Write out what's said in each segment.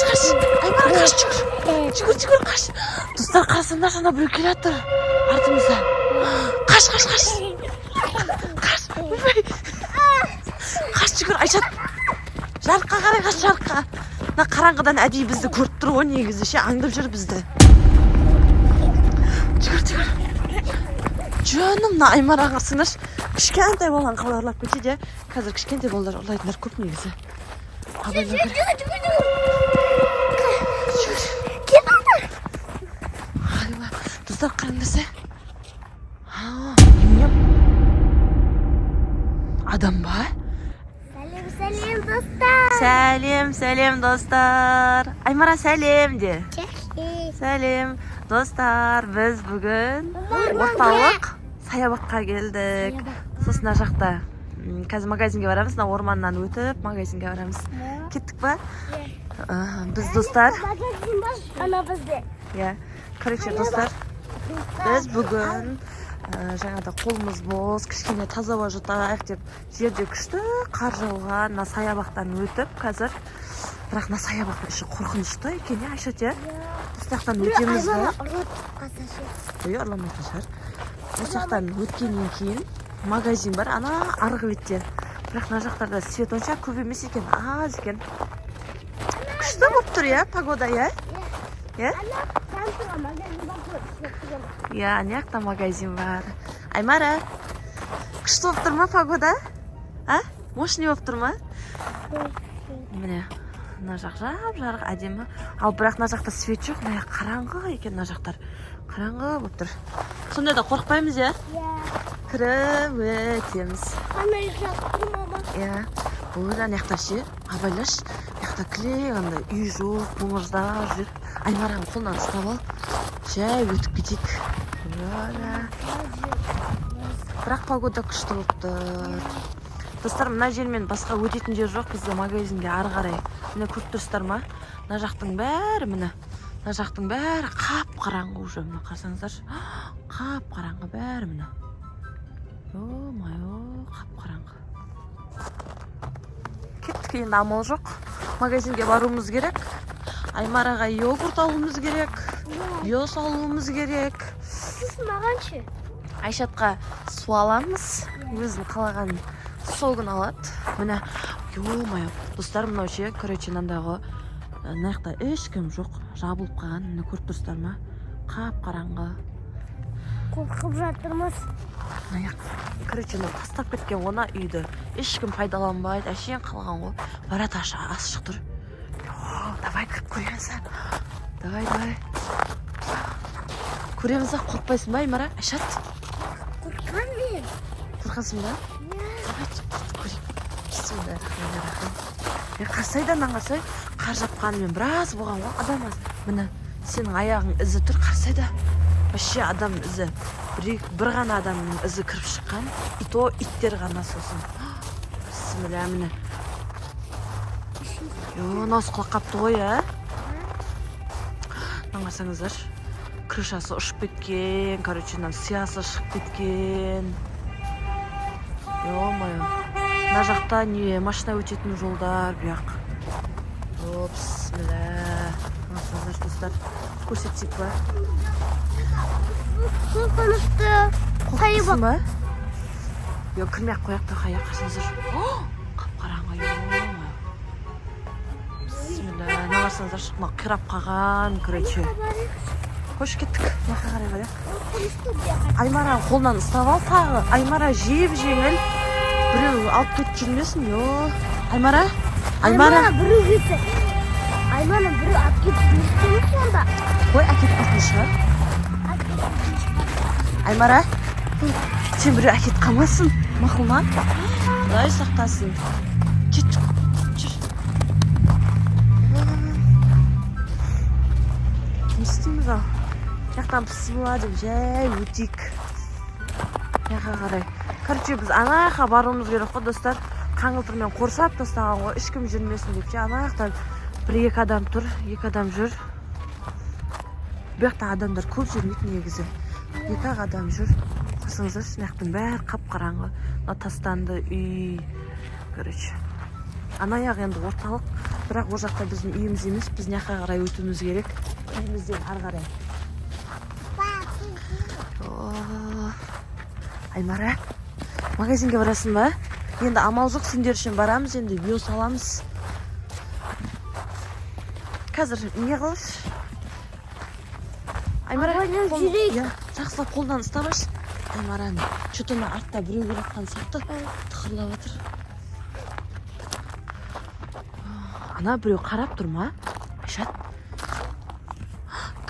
қаш. Аймара қаш, жүгір, қаш. Достар, қарасаңдар, жаңа біреу келе жатыр артымыздан. Қаш. Қаш, жүгір, Айшат. Жарыққа қарай, қаш, жарыққа. Мына қараңғыдан әдейі бізді көріп тұр ғой, негізі ше, аңдып жүр бізді. Жүгір. Жөнім, мына Аймараға қарасаңдаршы, кішкентай баланы қалай ұрлап кетеді. Қазір кішкентай балалар ұрлайтындар көп негізі. Достар, қараңдарса. Адам ба? Сәлем достар. Аймара сәлем де. Сәлем достар. Біз бүгін орталық саябаққа келдік. Сосын жақта қазір магазинге барамыз. Орманнан өтіп магазинге барамыз. Кеттік ба? Біз достар. Короче, достар, біз бүгін жаңада қолымыз бос, кішкене таза ауа жұтайық деп жерде күшті қар жауған саябақтан өтіп қазір. Бірақ саябақтың іші қорқынышты екен, Айшат, осы жақтан өтеміз бе? Ұрламайтын шығар. Осы жақтан өткеннен кейін магазин бар, ана арғы бетте. Бірақ мына жақтарда свет онша көп емес екен, аз екен. Күшті болып тұр, погода, Аяқта магазин бар. Аймара, күшті болып тұр ма погода? Мощный болып тұр ма? Міне, мына жақ жап-жарық әдемі. Ал бірақ мына жақта свет жоқ, мына қараңғы екен мына жақтар. Қараңғы болып тұр. Сонда да қорықпаймыз, кіріп өтеміз. Бұл аяқта ше, абайлаш, аяқта кілең, үй жоқ, қоңырждар жүр. Аймараның қолынан ұстап ал, жай өтіп кетейік. Бірақ погода күшті болып тұр. Достар, мына жермен басқа өтетін жер жоқ, бізде магазинге ары қарай. Міне көріп тұрсыздар ма? Мына жақтың бәрі, міне. Мына жақтың бәрі қап-қараңғы уже, міне қарсаңыздар. Қап-қараңғы бәрі, міне. Қап-қараңғы. Кеттік, енді амал жоқ. Магазинге баруымыз керек. Аймараға йогурт алуымыз керек. Йос алуымыз керек. Маған ше? Айшатқа су аламыз. Өзін қалаған сол күн алады. Міне, достар, мынау ше, короче, мындағы мынаяқта ешкім жоқ, жабылып қалған. Міне көріп тұрсыздар ма? Қап-қараңғы. Қорқып жатырмыз. Короче, тастап кеткен ғана үйді. Ешкім пайдаланбайды, әшейін қалған ғой. Барат ас шық тұр. Давай кіріп көреміз. Давай. Көреміз, қорқпайсың ба, Аймара? Айшат? Қорқам мен. Қорқасың ба? Рахмет. Қарсайдан қарсай, қар жапқанымен біраз болған ғой, адам аз. Міне, сенің аяғың ізі тұр, қарсайда. Вообще адам ізі. Бір ғана адамның ізі кіріп шыққан. И то иттер ғана сосын. Бісміллә, міне. Науыз құлақ қапты ғой, Қарсаңыздар, крышасы ұшып кеткен, короче, сиясы шығып кеткен. Мына жақта машина өтетін жолдар, бұяқ. Бісміллә. Қарсаңыздар, достар, көрсетсек ба? Қорқынышты. Қорқынышты ба? Кірмей-ақ қояқ та қаяқ, қарсаңыздар. Қап-қараңғы, Қарсаңыздар, шықма қирап қалған, короче. Қош кеттік, маққа қарай қарай. Аймараның қолынан ұстап ал тағы. Аймара жеп-жеңіл. Біреу алып кетіп жүрмесін, Аймара? Аймара біреу кетті. Аймара біреу алып кетіп жүрмесін сонда. Қой, әкетіп қалсын шығар. Аймара? Сен біреу әкетіп қалмасын, мақұл ма? Құдай сақтасын. Кеттік. Істейміз ау. Жақтан пысыла деп жай өтейік. Яқа қарай. Короче, біз анаяққа баруымыз керек қой, достар. Қаңылтырмен қоршап тастаған ғой, ешкім жүрмесін деп ше. Анаяқтан бір-екі адам тұр, екі адам жүр. Бұяқта адамдар көп жүрмейді негізі. Екі-ақ адам жүр. Қарсаңыздар, сынаяқтың бәрі қап-қараңғы. Тастанды үй. Короче. Анаяқ енді орталық бірақ ол жақта біздің үйіміз емес, біз мына жаққа қарай өтуіміз керек. Үйімізден ары қарай. Аймара, магазинге барасың ба? Енді амал жоқ, сендер үшін барамыз, енді био саламыз. Қазір не қылыш? Аймара, жақсылап қолдан ұстамаш. Аймараны, что-то артта біреу келатқан сияқты тықырлап отыр. Ана біреу қарап тұр ма? Айшат.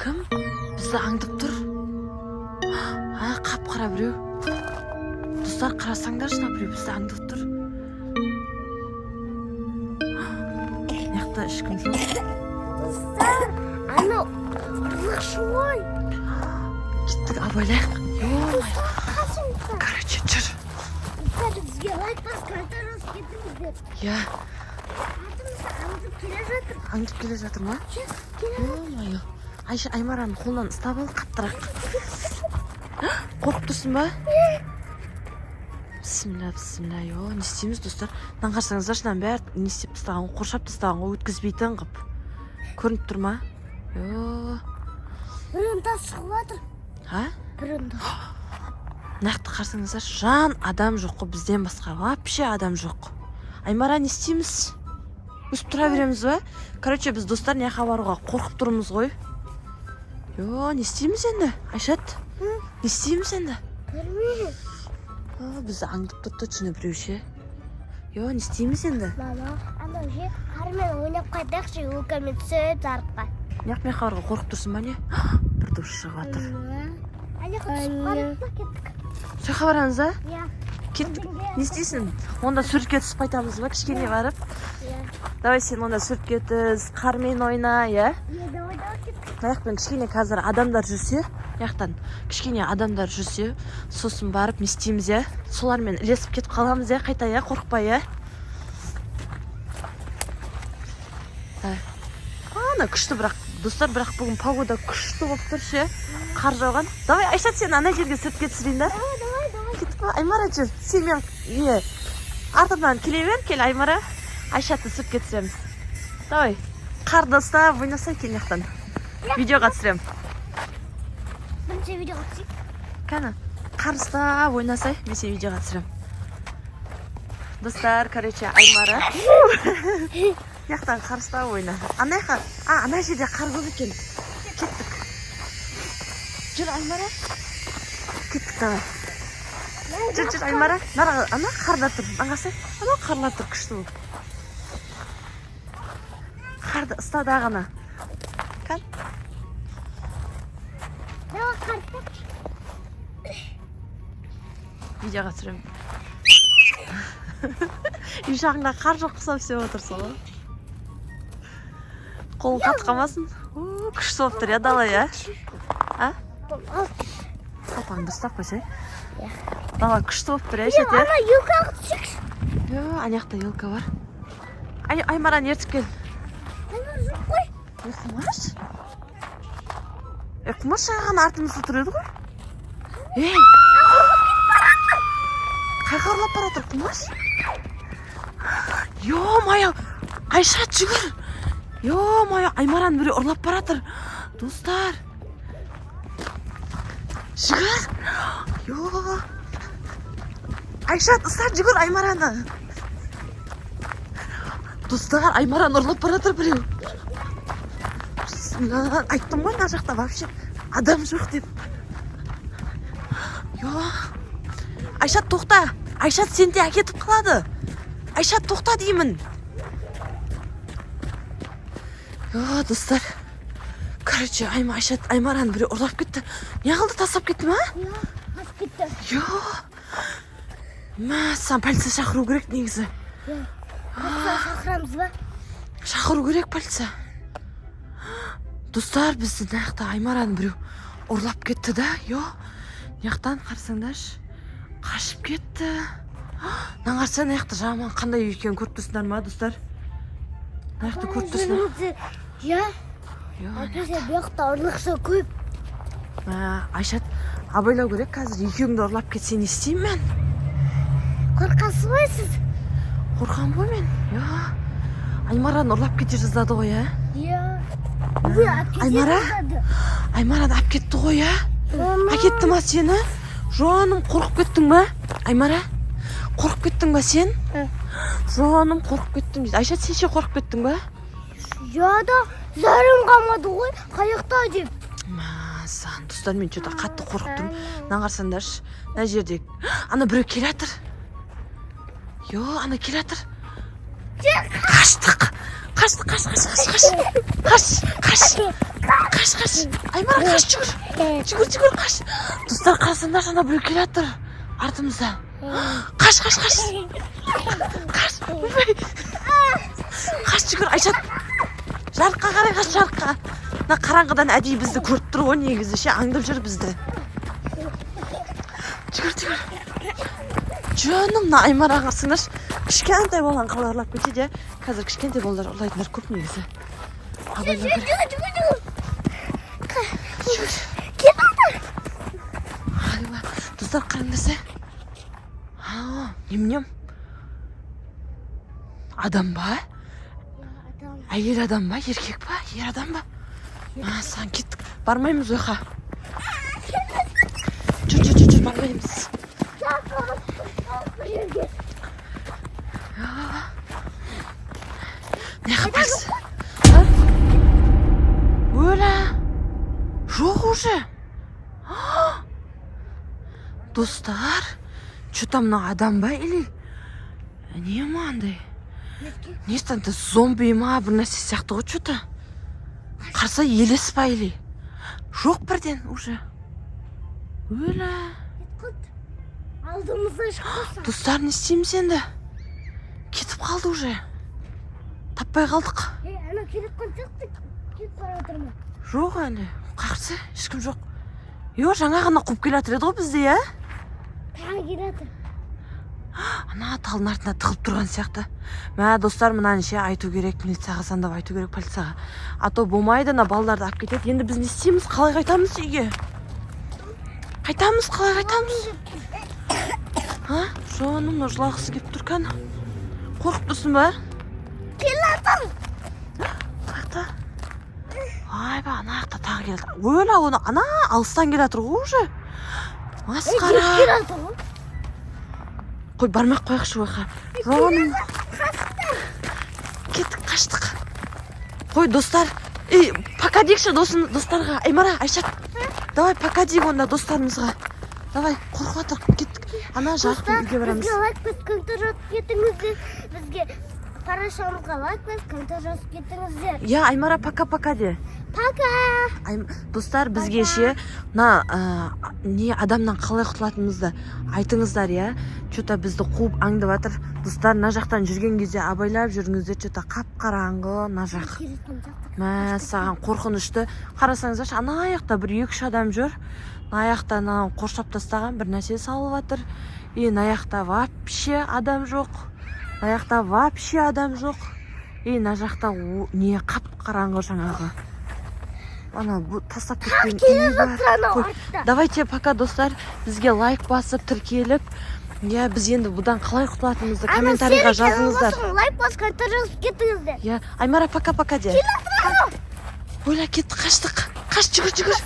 Кім? Бізді аңдып тұр. Қап-қара біреу. Достар, қарасаңдар шына біреу бізді аңдып тұр. Яқта ешкім жоқ. Достар, ана ұрлықшы ғой. Кеттік, абайлайық. Достар, қашыңыздар. Короче, жүр. Достар, бізге лайк бас қайтарыңыз кетіңіздер. Я. Артымызда аңдып келе жатыр. Аңдып келе жатыр ма? О-майо. Айша, Аймараның қолынан ұстап ал, қаттырақ. Қорқып тұрсың ба? Бісміллә, бісміллә. Не істейміз, достар? Наңғарсаңыздар, шынан бәрі не істеп тастаған, қоршап тастаған, өткізбейтін қып. Көрініп тұр ма? Бірін тас шығып жатыр. Бірін тас. Нақты қарсаңыздар, жан адам жоқ қой, бізден басқа. Вообще адам жоқ. Аймара, не істейміз? Өсіп тұра береміз ба? Короче, біз достар не қабаруға қорқып тұрмыз ғой. Не істейміз енді? Айшат, не істейміз енді? Көрмеймін. Бізді аңдып тұрды түні біреуше. Не істейміз енді? Мама, ана уже қармен ойнап қайтақшы, өкәмен түсіп зарыққа. Неғып мен қабарға қорқып тұрсың ба не? Бір дұрыс шығып жатыр. Әлі құтышып қарыққа кеттік. Сол қабарамыз ба? Кеттік. Не істейсің? Онда суретке түсіп қайтамыз ба, кішкене барып? Давай сен онда суретке түс, қармен ойна, Давай кеттік. Аяқпен кішкене қазір адамдар жүрсе, аяқтан кішкене адамдар жүрсе, сосын барып не істейміз, солармен ілесіп кетіп қаламыз, қайта, қорықпай, Ана күшті, бірақ достар, бірақ бүгін погода күшті болып тұр ше, қар жауған. Давай, Айшат, сен ана жерге суретке түсірейін да. Давай. Кеттік па, Аймара жүр, сен мен артымнан келе бер, кел Аймара. Айшатты суретке түсіреміз. Давай, қарды ұстап, ойнасай келмектен. Видеоға түсірем. Бірінші видеоға түсейік. Кәні, қар ұстап, ойнасай, мен сен видеоға түсірем. Достар, короче, Аймара. Яқтан қар ұстап ойна. Ана жерде қар көп екен. Кеттік. Жүр, Аймара. Кеттік, давай. Жүр, Аймара. Ана қарда тұр. Аңғасай, ана қарлар тұр, күшті бұл. Қарды ұстады ағана. Кән? Давай, қарды. Видеоға түсірем. Үй жағыңда қар жоқ құсап сеп отырсың ғой. Қолың қатып қалмасын. Күшті болып тұр, дала, Қапаңды ұстап қойсай. Дала күшті болып тұр, Айшат, Ана елкаға түсейікші. Анаяқта елка бар. Аймараны ертіп кел. Аймар жоқ қой. Құмаш? Құмаш жағаған артымызда тұр еді ғой. Қайға ұрлап бара тұр, Құмаш? Йо-майо, Айшат жүгір. Йо-майо, Аймараны біреу ұрлап бара тұр. Достар. Жүгір. Йо. Айшат, ұстап жүгір Аймараны. Достар, Аймараны ұрлап бара тұр біреу. Айттым ғой, мына жақта вообще адам жоқ деп. Айшат, тоқта. Айшат, сен де әкетіп қалады. Айшат, тоқта деймін. Достар. Короче, Айшат, Аймараны біреу ұрлап кетті. Не қылды, тастап кетті ма? Тастап кетті. Мәссаған, полиция шақыру керек негізі. Шақырамыз ба? Шақыру керек полиция. Достар, бізді наяқта Аймараны біреу ұрлап кетті да. Наяқтан қарсаңдаршы. Қашып кетті. Наңарса наяқта жаман қандай екен көріп тұрсыңдар ма, достар? Наяқта көріп тұрсыңдар. Әкесе бұяқта ұрлықшы көп. Айшат, абайлау керек, қазір екеуіңді ұрлап кетсе не істеймін мен? Қорқасыз ғой сіз? Қорқам ғой мен. Аймараны ұрлап кете жаздады ғой, ә? Иә. Аймара? Аймараны алып кетті ғой, ә? Әкетті ма сені? Жаным, қорқып кеттің ба? Аймара? Қорқып кеттің ба сен? Жаным, қорқып кеттің дейді. Айшат, сен ше қорқып кеттің ба? Жода, зарым қалмады ғой. Қаяқта деп. Масан, достар, мен что-то қатты қорқып тұрмын. Мына қарасаңдаршы, мына жерде ана біреу келе жатыр. Йо, ана келе жатыр. Қаштық. Қаш. Аймара, қаш, жүгір, қаш. Достар, қарасаңдаршы, ана біреу келе жатыр. Артымызда. Қаш. Қаш, жүгір, Айшат. Жарыққа қарай, қаш, жарыққа. Мына қараңғыдан әдейі бізді көріп тұр ғой, негізі ше, аңдып жүр бізді. Жүгір. Жаным, мына Аймара қарасаңдаршы, кішкентай баланы қалай ұрлап кетеді. Қазір кішкентай балалар ұрлайтындар көп негізі. Жүгір. Достар, қараңдарса. Неменем? Адам ба? Әйел адам ба? Еркек ба? Ер адам ба? Сан кеттік. Бармаймыз ойға. Жүр, бармаймыз. Не қапайсыз? Өлі. Жоқ уже. Достар, что-то мына адам ба или? Не маңдай? Не станды, зомби ма, бір нәрсе сияқты ғой что-то. Қарса елес па или? Жоқ бірден уже. Өлі. Алдымызда шықпаса. Достар, не істейміз енді? Кетіп қалды уже. Таппай қалдық. Ана келіп қансақты кетіп бара жатыр ма? Жоқ әлі. Қарсы, ешкім жоқ. Йо, жаңа ғана қуып келе жатыр еді ғой бізде, ә? Тағы келе жатыр. Ана талдың артына тығылып тұрған сияқты. Мә, достар, мынаны ше айту керек, милицияға сандап айту керек, полицияға. А то болмайды, ана балаларды алып кетеді. Енді біз не істейміз? Қалай қайтамыз үйге? Қалай қайтамыз? Жаным, жылағысы келіп тұр кәні. Қорқып тұрсың ба? Келе жатыр. Қаяқта? Айба, ана жақта тағы келді. Өлі, оны ана алыстан келе жатыр ғой уже. Масқара. Келе жатыр ғой. Қой, бармақ қойықшы ойға. Жаным. Кеттік, қаштық. Қой, достар. Пока дейікші достарға. Аймара, Айшат. Давай, пока дейік онда достарымызға. Давай, қорқып жатыр, кеттік. Ана жарықпен үйге барамыз. Бізге лайк басып, комментарий жазып кетіңіздер. Бізге парақшамызға лайк басып, комментарий жазып кетіңіздер. Я, Аймара, пока де. Пока. Достар, бізге ше не адамнан қалай құтылатынымызды айтыңыздар, я. Что-то бізді қуып аңдып жатыр. Достар, мына жақтан жүрген кезде абайлап жүріңіздер, что-то қап-қараңғы мына жақ. Мә, саған қорқынышты. Қарасаңыздаршы, ана аяқта бір 2-3 адам жүр. Мына аяқта қоршап тастаған бір нәрсе салып жатыр. Мына аяқта вообще адам жоқ. Мына аяқта вообще адам жоқ. Мына жақта не қап-қараңғы жаңағы. Ана тастап кеткен үй бар. Давайте пока, достар, бізге лайк басып, тіркеліп, я, біз енді бұдан қалай құтылатынымызды комментарийға жазыңыздар. Лайк басып, комментарий жазып кетіңіздер. Я, Аймара, пока де. Ойла, кетті, қаштық. Қаш, жүгір.